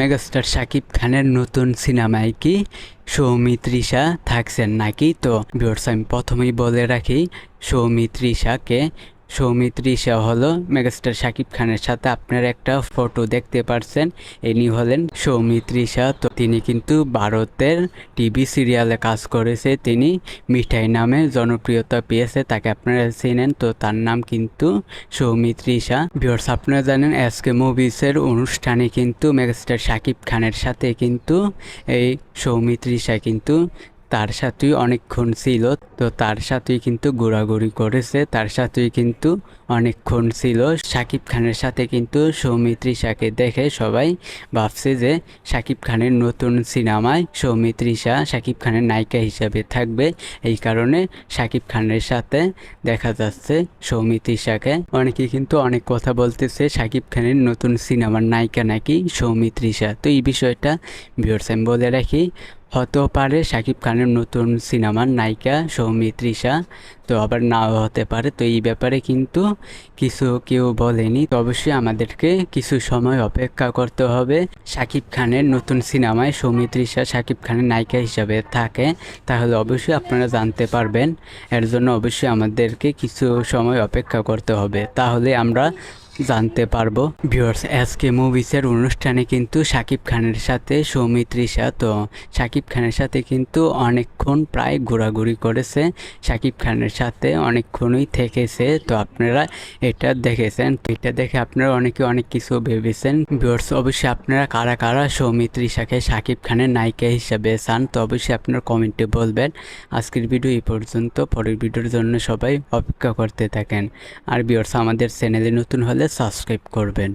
Megastar Shakib খানের নতুন সিনেমায় কি সৌমিত্রিষা থাকছেন নাকি? তো ভিউয়ার্স, আমি প্রথমেই বলে রাখি সৌমিত্রিষাকে। সৌমিত্রিষা হলো মেগাস্টার শাকিব খানের সাথে আপনারা একটা ফটো দেখতে পারছেন। ইনি হলেন সৌমিত্রিষা। তো তিনি কিন্তু ভারতের টিভি সিরিয়ালে কাজ করেছে। তিনি মিঠাই নামে জনপ্রিয়তা পেয়েছে, তাকে আপনারা চেনেন। তো তার নাম কিন্তু সৌমিত্রিষা। ভিউয়ার্স, আপনারা জানেন এসকে মুভিসের অনুষ্ঠানে কিন্তু মেগাস্টার শাকিব খানের সাথে কিন্তু এই সৌমিত্রিষা কিন্তু তার সাথেই অনেকক্ষণ ছিল। তো তার সাথেই কিন্তু ঘোরাঘুরি করেছে, তার সাথেই কিন্তু অনেকক্ষণ ছিল। শাকিব খানের সাথে কিন্তু সৌমিত্রিষাকে দেখে সবাই ভাবছে যে শাকিব খানের নতুন সিনেমায় সৌমিত্রিষা শাকিব খানের নায়িকা হিসেবে থাকবে। এই কারণে শাকিব খানের সাথে দেখা যাচ্ছে সৌমিত্রিষাকে। অনেকে কিন্তু অনেক কথা বলতেছে শাকিব খানের নতুন সিনেমার নায়িকা নাকি সৌমিত্রিষা। তো এই বিষয়টা ভিউয়ার্স আমি বলে রাখি, হতেও পারে শাকিব খানের নতুন সিনেমার নায়িকা সৌমিত্রিষা, তো আবার নাও হতে পারে। তো এই ব্যাপারে কিন্তু কিছু কেউ বলেনি। তো অবশ্যই আমাদেরকে কিছু সময় অপেক্ষা করতে হবে। শাকিব খানের নতুন সিনেমায় সৌমিত্রিষা শাকিব খানের নায়িকা হিসাবে থাকে, তাহলে অবশ্যই আপনারা জানতে পারবেন। এর জন্য অবশ্যই আমাদেরকে কিছু সময় অপেক্ষা করতে হবে, তাহলে আমরা জানতে পারবো। ভিউয়ার্স, এসকে মুভিসের অনুষ্ঠানে কিন্তু শাকিব খানের সাথে সৌমিত্রিষা তো শাকিব খানের সাথে কিন্তু অনেকক্ষণ প্রায় ঘোরাঘুরি করেছে, শাকিব খানের সাথে অনেকক্ষণই থেকেছে। তো আপনারা এটা দেখেছেন, এটা দেখে আপনারা অনেকে অনেক কিছু ভেবেছেন। ভিউয়ার্স, অবশ্যই আপনারা কারা কারা সৌমিত্রিষাকে শাকিব খানের নায়িকা হিসাবে চান, তো অবশ্যই আপনারা কমেন্টে বলবেন। আজকের ভিডিও এই পর্যন্ত, পরের ভিডিওর জন্য সবাই অপেক্ষা করতে থাকেন। আর ভিউয়ার্স, আমাদের চ্যানেলে নতুন হলে সাবস্ক্রাইব করবেন।